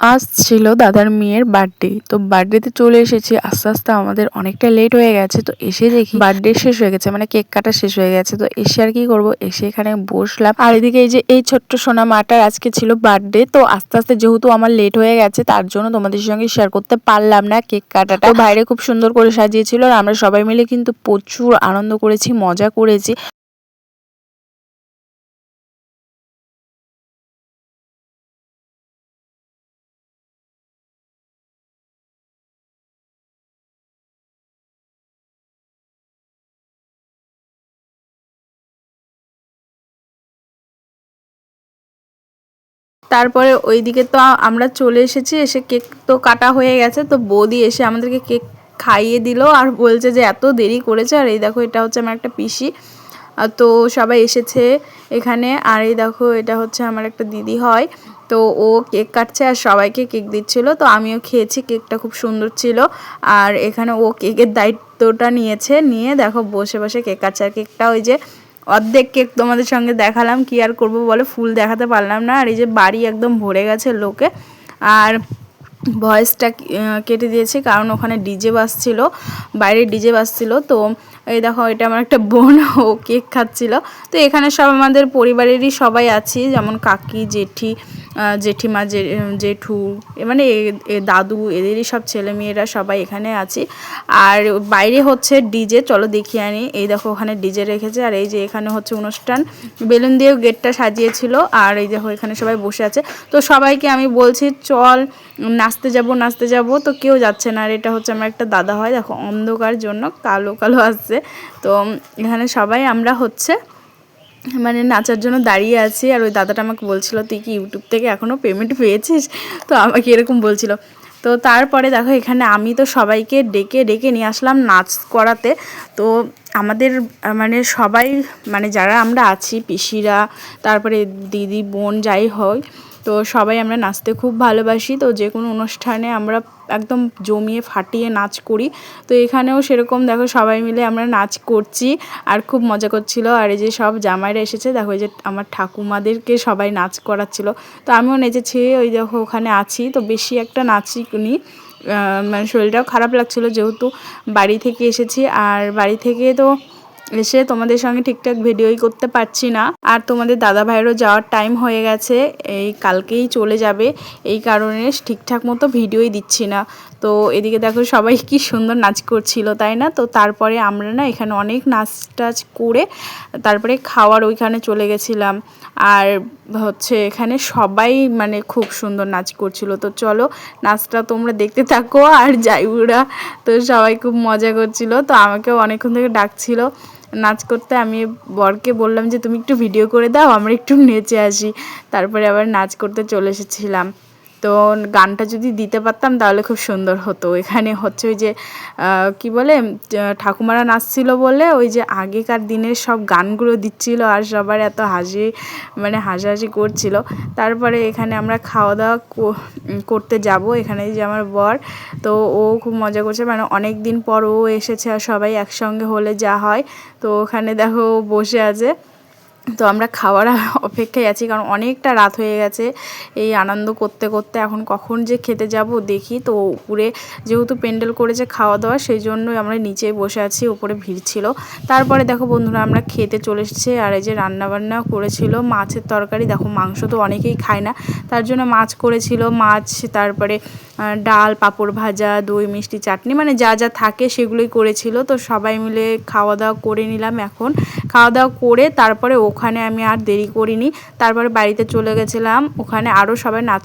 আজ ছিল দাদার মেয়ের বার্থডে। তো বার্থডেতে চলে এসেছি। আস্তে আস্তে আমাদের অনেকটা লেট হয়ে গেছে। তো এসে দেখি বার্থডে শেষ হয়ে গেছে, মানে কেক কাটা শেষ হয়ে গেছে। তো এসে আর কি করব, এসে এখানে বসলাম। আর এদিকে এই যে এই ছোট্ট সোনা মাটার আজকে ছিল বার্থডে। তো আস্তে আস্তে যেহেতু আমার লেট হয়ে গেছে, তার জন্য তোমাদের সঙ্গে শেয়ার করতে পারলাম না কেক কাটাটা। তো বাইরে খুব সুন্দর করে সাজিয়েছিল আর আমরা সবাই মিলে কিন্তু প্রচুর আনন্দ করেছি, মজা করেছি। তারপরে ওইদিকে তো আমরা চলে এসেছি, এসে কেক তো কাটা হয়ে গেছে। তো বৌদি এসে আমাদেরকে কেক খাইয়ে দিল আর বলছে যে এত দেরি করেছে। আর এই দেখো এটা হচ্ছে আমার একটা পিসি। তো সবাই এসেছে এখানে। আর এই দেখো এটা হচ্ছে আমার একটা দিদি হয়। তো ও কেক কাটছে আর সবাইকে কেক দিচ্ছিল। তো আমিও খেয়েছি, কেকটা খুব সুন্দর ছিল। আর এখানে ও কেকের দায়িত্বটা নিয়েছে, নিয়ে দেখো বসে বসে কেক কাটছে। আর কেকটা ওই যে অর্ধেক কেক তোমাদের সঙ্গে দেখালাম, কি আর করবো বলে, ফুল দেখাতে পারলাম না। আর এই যে বাড়ি একদম ভরে গেছে লোকে। আর ভয়েসটা কেটে দিয়েছি কারণ ওখানে ডিজে বাজছিল, বাইরে ডিজে বাজছিল। তো এই দেখো এটা আমার একটা বোন, ও কেক খাচ্ছিল। তো এখানে সব আমাদের পরিবারেরই সবাই আছি, যেমন কাকি, জেঠি, জেঠিমা, জেঠু, মানে দাদু, এদেরই সব ছেলে মেয়েরা সবাই এখানে আছি। আর বাইরে হচ্ছে ডিজে, চলো দেখিয়ে আনি। এই দেখো ওখানে ডিজে রেখেছে। আর এই যে এখানে হচ্ছে অনুষ্ঠান, বেলুন দিয়েও গেটটা সাজিয়েছিল। আর এই দেখো এখানে সবাই বসে আছে। তো সবাইকে আমি বলছি চল নাচতে যাব নাচতে যাব, তো কেউ যাচ্ছে না। আর এটা হচ্ছে আমার একটা দাদা হয়, দেখো অন্ধকার জন্য কালো কালো আসছে। তো এখানে সবাই আমরা হচ্ছে মানে নাচার জন্য দাঁড়িয়ে আছি। আর ওই দাদাটা আমাকে বলছিল তুই কি ইউটিউব থেকে এখনও পেমেন্ট পেয়েছিস, তো আমাকে এরকম বলছিল। তো তারপরে দেখো এখানে আমি তো সবাইকে ডেকে ডেকে নিয়ে আসলাম নাচ করাতে। তো আমাদের মানে সবাই, মানে যারা আমরা আছি পিসিরা, তারপরে দিদি বোন যাই হয়, তো সবাই আমরা নাচতে খুব ভালোবাসি। তো যে কোনো অনুষ্ঠানে আমরা একদম জমিয়ে ফাটিয়ে নাচ করি। তো এখানেও সেরকম দেখো সবাই মিলে আমরা নাচ করছি আর খুব মজা করছিল। আর এই যে সব জামাইরা এসেছে, দেখো এই যে আমার ঠাকুমাদেরকে সবাই নাচ করাচ্ছিল। তো আমিও নেচেছি, ওই দেখো ওখানে আছি। তো বেশি একটা নাচিনি, মানে শরীরটাও খারাপ লাগছিলো যেহেতু বাড়ি থেকে এসেছি। আর বাড়ি থেকে তো এসে তোমাদের সঙ্গে ঠিকঠাক ভিডিওই করতে পারছি না। আর তোমাদের দাদা ভাইয়েরও যাওয়ার টাইম হয়ে গেছে, এই কালকেই চলে যাবে, এই কারণে ঠিকঠাক মতো ভিডিওই দিচ্ছি না। তো এদিকে দেখো সবাই কি সুন্দর নাচ করছিল, তাই না? তো তারপরে আমরা না এখানে অনেক নাচ টাচ করে তারপরে খাওয়ার ওইখানে চলে গেছিলাম। আর হচ্ছে এখানে সবাই মানে খুব সুন্দর নাচ করছিল। তো চলো নাচটা তোমরা দেখতে থাকো। আর জাইবুরা তো সবাই খুব মজা করছিল। তো আমাকেও অনেকক্ষণ থেকে ডাকছিল নাচ করতে। আমি বরকে বললাম যে তুমি একটু ভিডিও করে দাও, আমরা একটু নেচে আসি। তারপরে আবার নাচ করতে চলে এসেছিলাম। তো গানটা যদি দিতে পারতাম তাহলে খুব সুন্দর হতো। এখানে হচ্ছে ওই যে কি বলে, ঠাকুমারা নাচছিল বলে ওই যে আগেকার দিনের সব গানগুলো দিচ্ছিল আর সবার এত হাসি, মানে হাসাহাসি করছিল। তারপরে এখানে আমরা খাওয়া দাওয়া করতে যাব। এখানে যে আমার বর, তো ও খুব মজা করছে, মানে অনেক দিন পর ও এসেছে আর সবাই একসঙ্গে হলে যা হয়। তো ওখানে দেখো বসে আছে। তো আমরা খাওয়ার অপেক্ষায় আছি কারণ অনেকটা রাত হয়ে গেছে এই আনন্দ করতে করতে। এখন কখন যে খেতে যাব দেখি। তো উপরে যেহেতু প্যান্ডেল করেছে খাওয়া দাওয়া, সেই জন্যই আমরা নিচে বসে আছি, উপরে ভিড় ছিল। তারপরে দেখো বন্ধুরা আমরা খেতে চলে এসেছি। আর এই যে রান্নাবান্না করেছিল মাছের তরকারি, দেখো মাংস তো অনেকেই খায় না, তার জন্য মাছ করেছিল, মাছ, তারপরে ডাল, পাঁপড় ভাজা, দই, মিষ্টি, চাটনি, মানে যা যা থাকে সেগুলোই করেছিল। তো সবাই মিলে খাওয়া দাওয়া করে নিলাম। এখন খাওয়া দাওয়া করে তারপরে ওখানে আমি আর দেরি করিনি, তারপরে বাড়িতে চলে গেছিলাম। ওখানে আরও সবাই নাচ